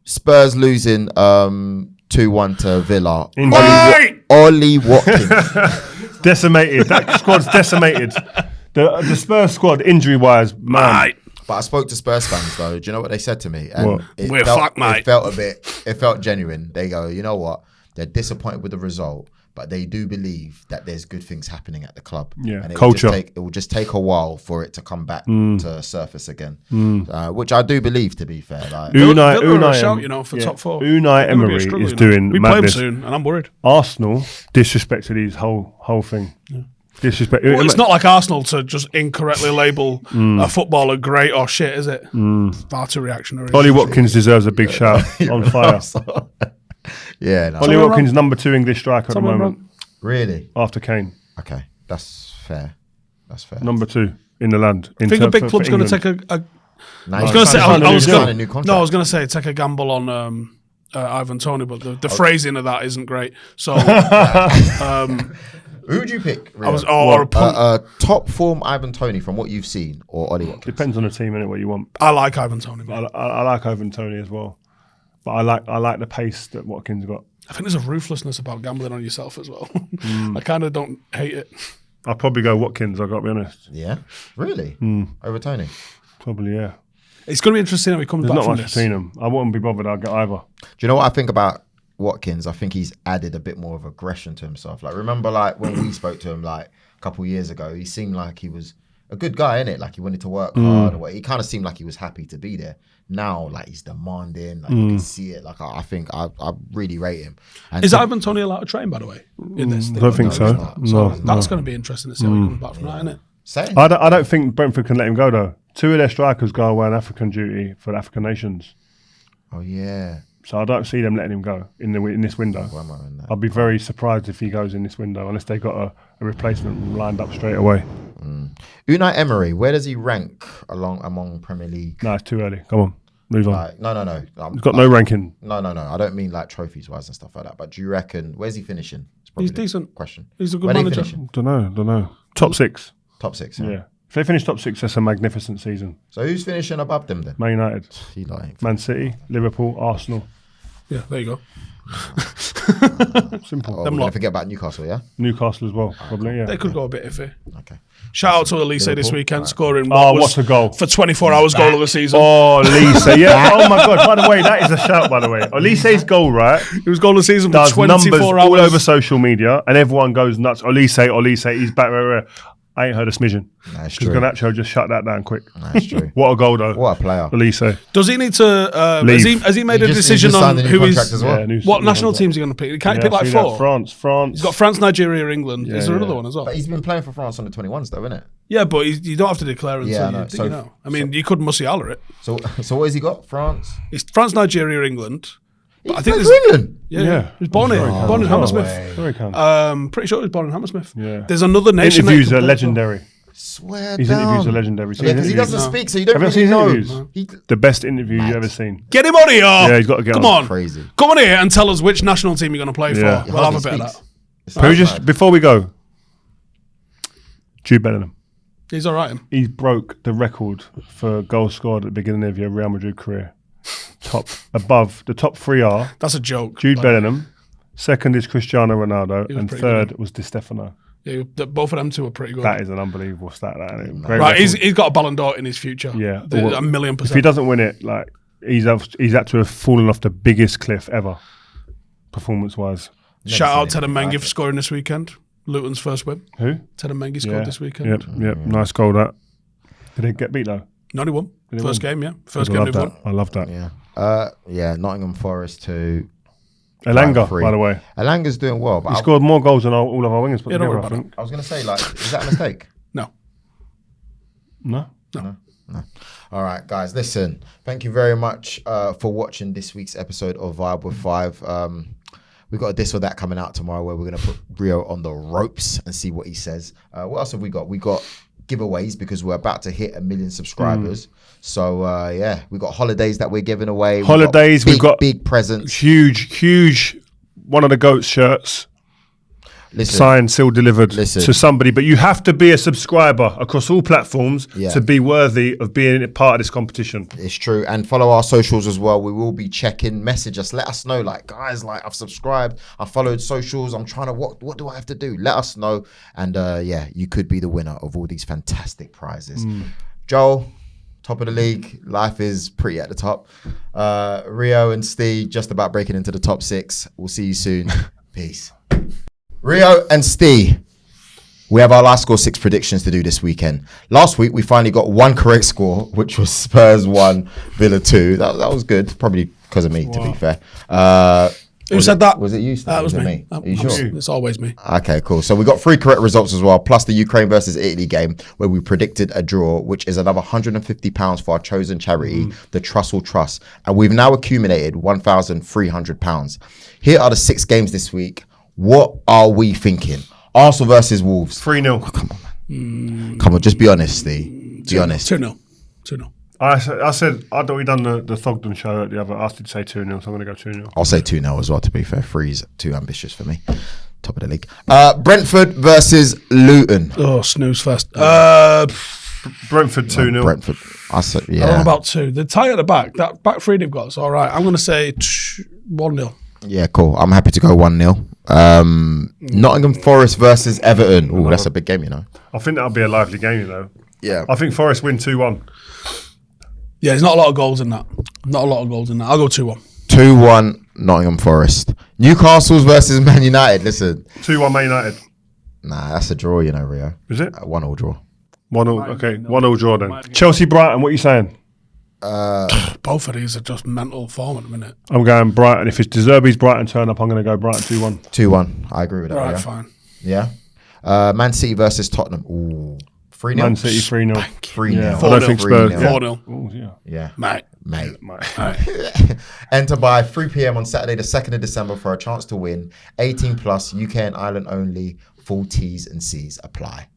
Spurs losing 2-1 to Villa. Ollie Watkins. Decimated. That squad's decimated. The Spurs squad, injury-wise, man. But I spoke to Spurs fans, though. Do you know what they said to me? And We're fucked, mate. It felt genuine. They go, you know what? They're disappointed with the result, but they do believe that there's good things happening at the club. Yeah, and culture. It will just take a while for it to come back to surface again, which I do believe, to be fair. Like, Unai, for top 4. Unai Emery is doing we madness. play him soon, and I'm worried. Arsenal disrespected his whole thing. Yeah. Disrespect. Well, it's not like Arsenal to just incorrectly label a footballer great or shit, is it? Far too reactionary. Ollie Watkins deserves a big shout. On fire. Yeah, no. Ollie Watkins, number 2 English striker at the moment. Really? After Kane. Okay, that's fair. Number 2 in the land. I think a big club's going to take a. I was going to say take a gamble on Ivan Toney, but the phrasing of that isn't great. So, who would you pick? Top form Ivan Toney from what you've seen, or Ollie Watkins? Depends on the team, innit? What you want. I like Ivan Toney. I like Ivan Toney as well. But I like the pace that Watkins got. I think there's a ruthlessness about gambling on yourself as well. I kind of don't hate it. I'll probably go Watkins, I've got to be honest. Yeah? Really? Over Toney? Probably, yeah. It's going to be interesting how he comes back from this. There's not much between them. I wouldn't be bothered, I'll get either. Do you know what I think about Watkins? I think he's added a bit more of aggression to himself. Like, remember, like, when we spoke to him, like, a couple of years ago, he seemed like he was a good guy, innit? Like, he wanted to work hard. He kind of seemed like he was happy to be there. Now, like, he's demanding. Like, you can see it. Like, I think I really rate him. And is Ivan Toney allowed to train, by the way, in this? I don't think so. No, that's going to be interesting to see how he comes back from that, isn't it? I don't think Brentford can let him go, though. 2 of their strikers go away on African duty for the African nations. Oh, yeah. So I don't see them letting him go in this window. I'd be very surprised if he goes in this window, unless they got a replacement lined up straight away. Unai Emery, where does he rank among Premier League? No, it's too early. Come on, move on. No. He's got no ranking. No. I don't mean like trophies wise and stuff like that. But do you reckon, where's he finishing? He's decent. Question. He's a good manager. Don't know. Top 6. Top 6. Yeah. If they finish top 6, that's a magnificent season. So who's finishing above them then? Man United, He lying. Man City, Liverpool, Arsenal. Yeah, there you go. Simple. Oh, we're going to forget about Newcastle, yeah? Newcastle as well, probably, yeah. They could go a bit iffy. Okay. Shout out to Elise this weekend, scoring what a goal. for 24 hours goal of the season. Oh, Olise, yeah. Oh, my God. By the way, that is a shout, by the way. Olise's goal, right? It was goal of the season for Does 24 numbers hours. all over social media, and everyone goes nuts. Olise, he's back. I ain't heard a smidgen. That's Because true. Garnacho just shut that down quick. That's true. What a goal, though. What a player. Olise. Does he need to... Leave. has he made a He's decision just on signed a new who contract he's... as well. Yeah, What national teams he going to pick? He can't pick like see that. 4. France. He's got France, Nigeria, England. Is there yeah. another one as well? But he's been playing for France on the 21s, though, isn't it? Yeah, but you don't have to declare until Yeah, I know. you, So- you know. I mean, you could Musiala it. So what has he got? France? It's France, Nigeria, England. But I think Played there's... for England. Yeah. He was born here. Born in Hammersmith. Very kind. Pretty sure he was born in Hammersmith. Yeah. There's another nation... Interviews are legendary. Swear His down. interviews are legendary. Yeah, because he doesn't speak, so you don't Have you really seen know. his interviews? The best interview you've ever seen. Get him on here! Yeah, he's got to get Come on. on. Crazy. Come on here and tell us which national team you're going to play Yeah. for. We'll have a bit of that. Who just before we go? Jude Bellingham. He's all right. Him. He broke the record for goals scored at the beginning of your Real Madrid career. Above the top 3 are That's a joke. Jude Bellingham. Second is Cristiano Ronaldo, was and pretty third good. was Di Stefano. Yeah, both of them two are pretty good. That is an unbelievable stat. That great Right, record. he's got a Ballon d'Or in his future. Yeah. A 1,000,000%. If he doesn't win it, like he's had to have fallen off the biggest cliff ever, performance-wise. Shout out seen Ted anything Mengi like for scoring this weekend. Luton's first win. Who? Ted Mengi scored this weekend. Yep. Nice goal that. Did they get beat though? No, he won. Did he First win? game, yeah. First I game love they that. won. I love that. Yeah. Nottingham Forest 2. Elanga, 5-3. by the way, Elanga's doing well, but he scored more goals than all of our wingers put Yeah, don't together. worry I about think. I was going to say, like, is that a mistake? No. No. All right, guys, listen. Thank you very much for watching this week's episode of Vibe with 5. We've got a this or that coming out tomorrow where we're going to put Rio on the ropes and see what he says. What else have we got? We got giveaways because we're about to hit 1 million subscribers. So, we got holidays that we're giving away. We've got big presents. Huge. One of the GOAT shirts. Listen, Signed, sealed, delivered Listen. to somebody. But you have to be a subscriber across all platforms to be worthy of being a part of this competition. it's true. And follow our socials as well. We will be checking. Message us. Let us know. Like, guys, like, I've subscribed. I followed socials. I'm trying to, what do I have to do? Let us know. And you could be the winner of all these fantastic prizes. Joel, top of the league. Life is pretty at the top. Rio and Steve just about breaking into the top 6. We'll see you soon. Peace. Rio and Steve, we have our LiveScore 6 predictions to do this weekend. Last week, we finally got one correct score, which was Spurs 1, Villa 2. That was good, probably because of me, to be fair. Who said that? Was it you, Steve? That was it me. Are you sure? It's always me. Okay, cool. So we got 3 correct results as well, plus the Ukraine versus Italy game where we predicted a draw, which is another £150 for our chosen charity, the Trussell Trust. And we've now accumulated £1,300. Here are the 6 games this week. What are we thinking? Arsenal versus Wolves. 3-0. Come on, man. Come on, just be honest, Steve. Be honest. 2-0. 2-0. I said I'd already done the Thogden show at the other. I asked you to say 2-0, so I'm going to go 2-0. I'll say 2-0 as well, to be fair. 3's too ambitious for me. Top of the league. Brentford versus Luton. Oh, snooze fest. Brentford 2-0. Brentford. I said, I don't know about 2. They're tight at the back. That back 3 they've got is all right. I'm going to say 1-0. Yeah, cool. I'm happy to go 1-0. Nottingham Forest versus Everton. Oh, that's a big game, you know. I think that'll be a lively game, you know. Yeah. I think Forest win 2-1. Yeah, there's not a lot of goals in that. Not a lot of goals in that. I'll go 2-1. 2-1 Nottingham Forest. Newcastle versus Man United. Listen. 2-1 Man United. Nah, that's a draw, you know, Rio. Is it? 1-1 draw. 1-0. Okay, 1-0 draw then. Chelsea Brighton, what are you saying? Both of these are just mental form at the minute. I'm going Brighton. If it's De Zerbi's Brighton turn up, I'm going to go Brighton 2-1. 2-1. I agree with that. All right, Rio. fine. Yeah. Man City versus Tottenham. Ooh. 3-0. Man City 3-0. 3-0. Yeah, I don't think Spurs. 4-0. Oh, yeah. Yeah. Mate. Enter by 3 p.m. on Saturday, the 2nd of December for a chance to win. 18 plus, UK and Ireland only. Full T's and C's apply.